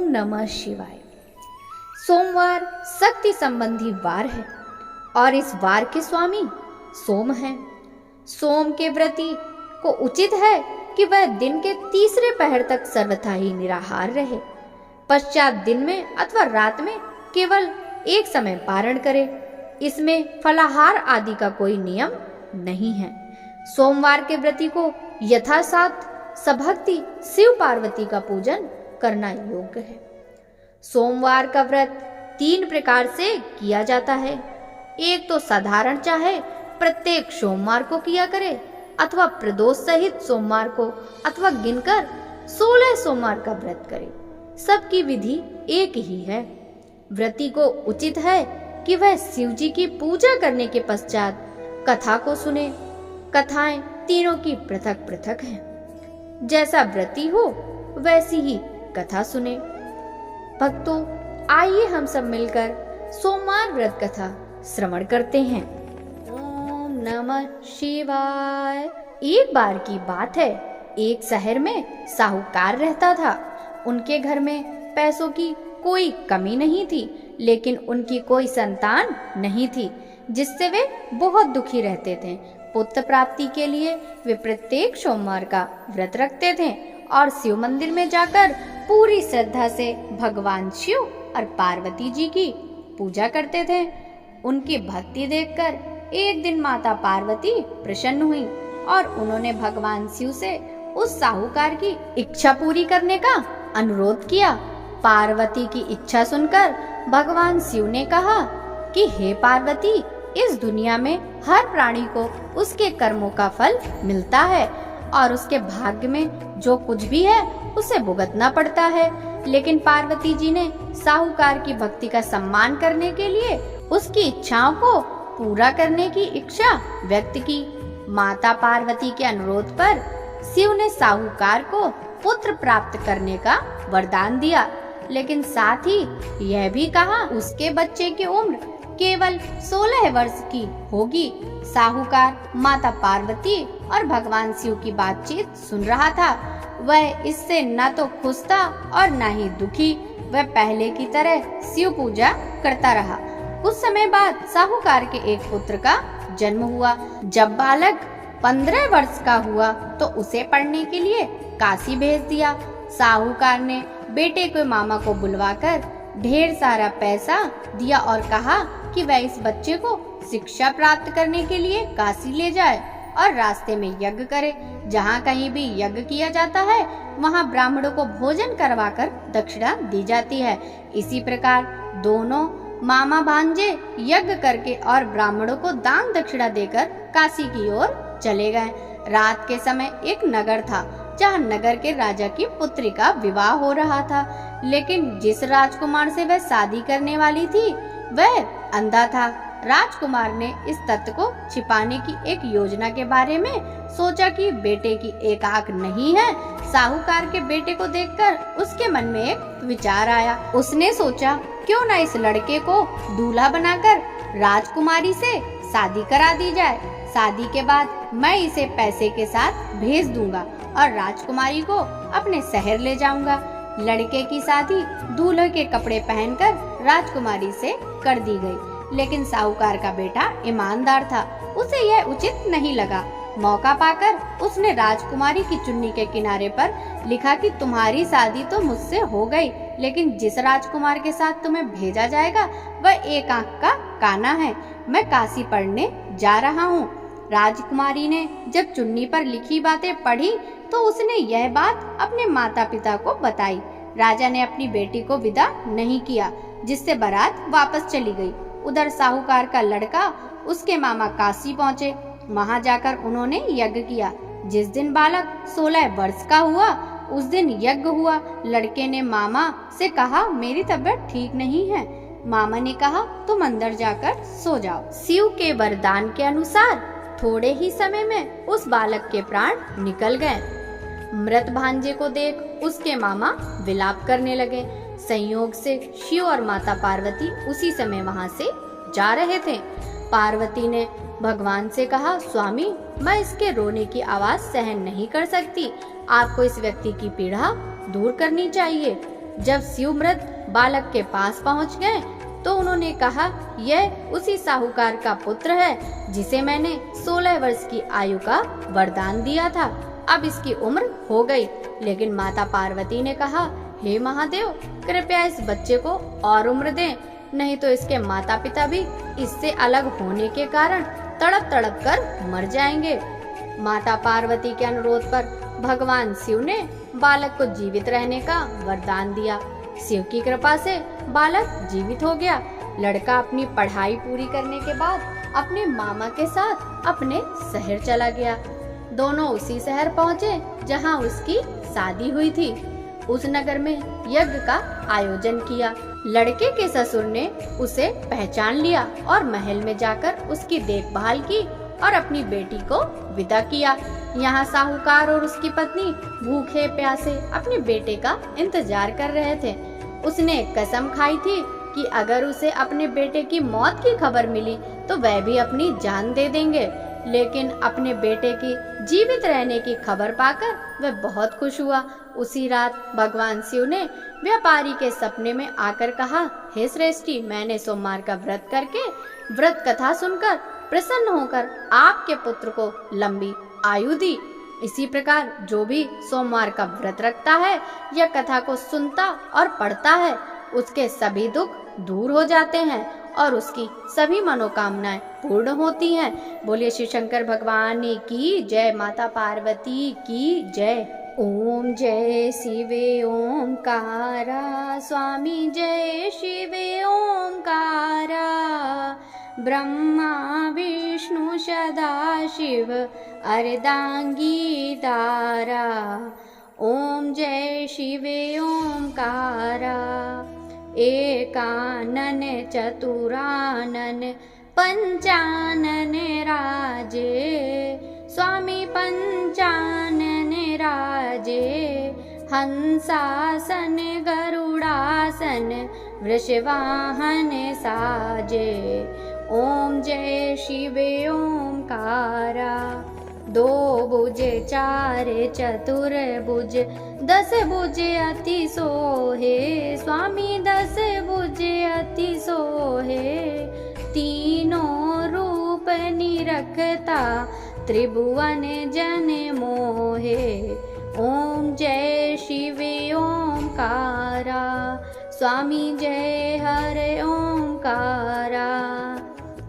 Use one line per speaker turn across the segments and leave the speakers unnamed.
नमः शिवाय। सोमवार शक्ति संबंधी वार है और इस वार के स्वामी सोम हैं। सोम के व्रती को उचित है कि वह दिन के तीसरे पहर तक सर्वथा ही निराहार रहे, पश्चात दिन में अथवा रात में केवल एक समय पारण करे। इसमें फलाहार आदि का कोई नियम नहीं है। सोमवार के व्रती को यथासाथ सभक्ति शिव पार्वती का पूजन करना योग्य है। सोमवार का व्रत 3 प्रकार से किया जाता है। एक तो साधारण चाहे प्रत्येक सोमवार को किया करे अथवा प्रदोष सहित सोमवार को अथवा गिनकर 16 सोमवार का व्रत करे। सबकी विधि एक ही है। व्रती को उचित है कि वह शिव जी की पूजा करने के पश्चात कथा को सुने। कथाएं तीनों की पृथक पृथक हैं। जैसा व्रती हो वैसी ही कथा सुने। भक्तों, आइए हम सब मिलकर सोमवार व्रत कथा श्रवण करते हैं। ओम नमः शिवाय। एक बार की बात है, एक शहर में साहूकार रहता था। उनके घर में पैसों की कोई कमी नहीं थी, लेकिन उनकी कोई संतान नहीं थी, जिससे वे बहुत दुखी रहते थे। पुत्र प्राप्ति के लिए वे प्रत्येक सोमवार का व्रत रखते थे और शिव मंदिर में जाकर पूरी श्रद्धा से भगवान शिव और पार्वती जी की पूजा करते थे। उनकी भक्ति देखकर एक दिन माता पार्वती प्रसन्न हुई और उन्होंने भगवान शिव से उस साहूकार की इच्छा पूरी करने का अनुरोध किया। पार्वती की इच्छा सुनकर भगवान शिव ने कहा कि हे पार्वती, इस दुनिया में हर प्राणी को उसके कर्मों का फल मिलता है और उसके भाग्य में जो कुछ भी है उसे भुगतना पड़ता है। लेकिन पार्वती जी ने साहूकार की भक्ति का सम्मान करने के लिए उसकी इच्छाओं को पूरा करने की इच्छा व्यक्त की। माता पार्वती के अनुरोध पर शिव ने साहूकार को पुत्र प्राप्त करने का वरदान दिया, लेकिन साथ ही यह भी कहा उसके बच्चे की उम्र केवल 16 वर्ष की होगी। साहूकार माता पार्वती और भगवान शिव की बातचीत सुन रहा था। वह इससे न तो खुश था और न ही दुखी। वह पहले की तरह शिव पूजा करता रहा। कुछ समय बाद साहूकार के एक पुत्र का जन्म हुआ। जब बालक 15 वर्ष का हुआ तो उसे पढ़ने के लिए काशी भेज दिया। साहूकार ने बेटे को मामा को बुलवाकर ढेर सारा पैसा दिया और कहा कि वह इस बच्चे को शिक्षा प्राप्त करने के लिए काशी ले जाए और रास्ते में यज्ञ करे। जहाँ कहीं भी यज्ञ किया जाता है वहाँ ब्राह्मणों को भोजन करवाकर दक्षिणा दी जाती है। इसी प्रकार दोनों मामा भांजे यज्ञ करके और ब्राह्मणों को दान दक्षिणा देकर काशी की ओर चले गए। रात के समय एक नगर था जहाँ नगर के राजा की पुत्री का विवाह हो रहा था, लेकिन जिस राजकुमार से वह शादी करने वाली थी वह अंधा था। राजकुमार ने इस तथ्य को छिपाने की एक योजना के बारे में सोचा कि बेटे की एक आंख नहीं है। साहूकार के बेटे को देखकर उसके मन में एक विचार आया। उसने सोचा क्यों न इस लड़के को दूल्हा बनाकर राजकुमारी से शादी करा दी जाए। शादी के बाद मैं इसे पैसे के साथ भेज दूंगा और राजकुमारी को अपने शहर ले जाऊंगा। लड़के की शादी दूल्हे के कपड़े पहनकर राजकुमारी से कर दी गई, लेकिन साहूकार का बेटा ईमानदार था। उसे यह उचित नहीं लगा। मौका पाकर उसने राजकुमारी की चुन्नी के किनारे पर लिखा कि तुम्हारी शादी तो मुझसे हो गई, लेकिन जिस राजकुमार के साथ तुम्हें भेजा जाएगा वह एक आंख का काना है। मैं काशी पढ़ने जा रहा हूँ। राजकुमारी ने जब चुन्नी पर लिखी बातें पढ़ी तो उसने यह बात अपने माता पिता को बताई। राजा ने अपनी बेटी को विदा नहीं किया, जिससे बारात वापस चली गई। उधर साहूकार का लड़का उसके मामा काशी पहुँचे। वहाँ जाकर उन्होंने यज्ञ किया। जिस दिन बालक 16 वर्ष का हुआ उस दिन यज्ञ हुआ। लड़के ने मामा से कहा मेरी तबीयत ठीक नहीं है। मामा ने कहा तुम अंदर जाकर सो जाओ। शिव के वरदान के अनुसार थोड़े ही समय में उस बालक के प्राण निकल गए। मृत भांजे को देख उसके मामा विलाप करने लगे। संयोग से शिव और माता पार्वती उसी समय वहां से जा रहे थे। पार्वती ने भगवान से कहा स्वामी, मैं इसके रोने की आवाज सहन नहीं कर सकती। आपको इस व्यक्ति की पीड़ा दूर करनी चाहिए। जब शिवमृत बालक के पास पहुंच गए तो उन्होंने कहा, यह उसी साहूकार का पुत्र है जिसे मैंने 16 वर्ष की आयु का वरदान दिया था। अब इसकी उम्र हो गई। लेकिन माता पार्वती ने कहा, हे महादेव, कृपया इस बच्चे को और उम्र दें, नहीं तो इसके माता पिता भी इससे अलग होने के कारण तड़प तड़प कर मर जाएंगे। माता पार्वती के अनुरोध पर भगवान शिव ने बालक को जीवित रहने का वरदान दिया। शिव की कृपा से बालक जीवित हो गया। लड़का अपनी पढ़ाई पूरी करने के बाद अपने मामा के साथ अपने शहर चला गया। दोनों उसी शहर पहुँचे जहाँ उसकी शादी हुई थी। उस नगर में यज्ञ का आयोजन किया। लड़के के ससुर ने उसे पहचान लिया और महल में जाकर उसकी देखभाल की और अपनी बेटी को विदा किया। यहाँ साहूकार और उसकी पत्नी भूखे प्यासे अपने बेटे का इंतजार कर रहे थे। उसने कसम खाई थी कि अगर उसे अपने बेटे की मौत की खबर मिली तो वह भी अपनी जान दे देंगे। लेकिन अपने बेटे की जीवित रहने की खबर पाकर वह बहुत खुश हुआ। उसी रात भगवान शिव ने व्यापारी के सपने में आकर कहा, हे श्रेष्ठी, मैंने सोमवार का व्रत करके व्रत कथा सुनकर प्रसन्न होकर आपके पुत्र को लंबी आयु दी। इसी प्रकार जो भी सोमवार का व्रत रखता है या कथा को सुनता और पढ़ता है, उसके सभी दुख दूर हो जाते हैं और उसकी सभी मनोकामनाएं पूर्ण होती हैं। बोलिए शिव शंकर भगवान की जय, माता पार्वती की जय। ओम जय शिवे ओंकारा, स्वामी जय शिवे ओंकारा, ब्रह्मा विष्णु सदा शिव अर्धांगी तारा। ओम जय शिवे ओंकारा, एकानन चतुरानन पंचानन राजे, स्वामी पंचानन राजे, हंसासन गरुड़ासन वृषवाहन साजे। ओम जय शिवे ओंकारा, दो भुज चार चतुर भुज, 10 भुज अति सोहे, स्वामी 10 भुज अति सोहे, तीनों रूप निरखता त्रिभुवन जन मोहे। ओम जय शिवे ओंकारा, स्वामी जय हरे ओंकारा,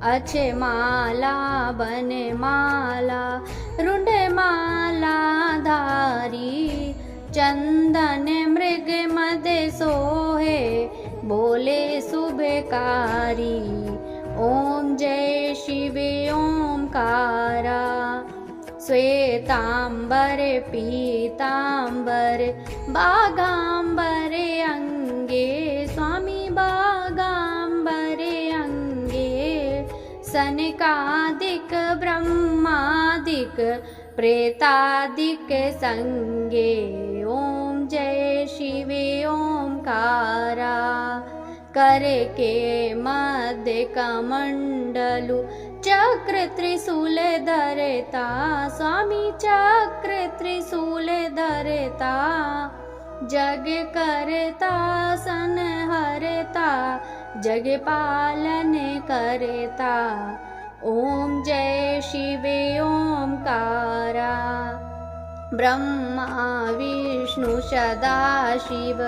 अच्छे माला बन माला रुंड माला धारी, चंदन मृग मद सोहे, बोले शुभकारी। ओम जय शिवे ओंकारा, श्वेतांबर पीतांबर बागांबर अंगे, स्वामी बागांबर अंगे, सनकादिक ब्रह्मादिक प्रेतादिक संगे। ओम जय शिवे ओंकारा, कर के मध्य कमंडलु चक्र त्रिशूल धरता, स्वामी चक्र त्रिशूल धरता, जग करता संहरता, जग पालन करता। ओम जय शिवे ओंकारा, ब्रह्मा विष्णु सदा शिव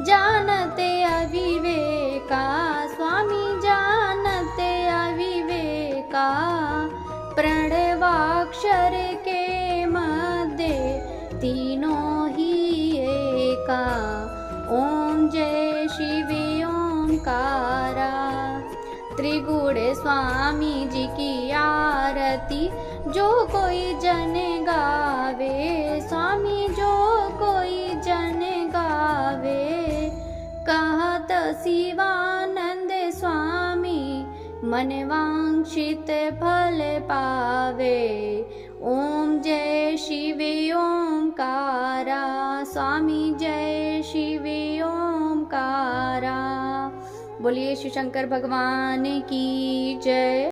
जानते अविवेका, स्वामी जानते अविवेका, प्रणवाक्षर के मध्य तीनों ही एका। ओम जय शिवे ओंकारा, त्रिगुण स्वामी जी की आरती जो कोई जन गावे, स्वामी जो कोई जन गावे, कहत शिवानंद स्वामी मन वांछित फल पावे। ओम जय शिवे ओंकारा, स्वामी जय शिवे ओंकारा। बोलिए शिव शंकर भगवान की जय।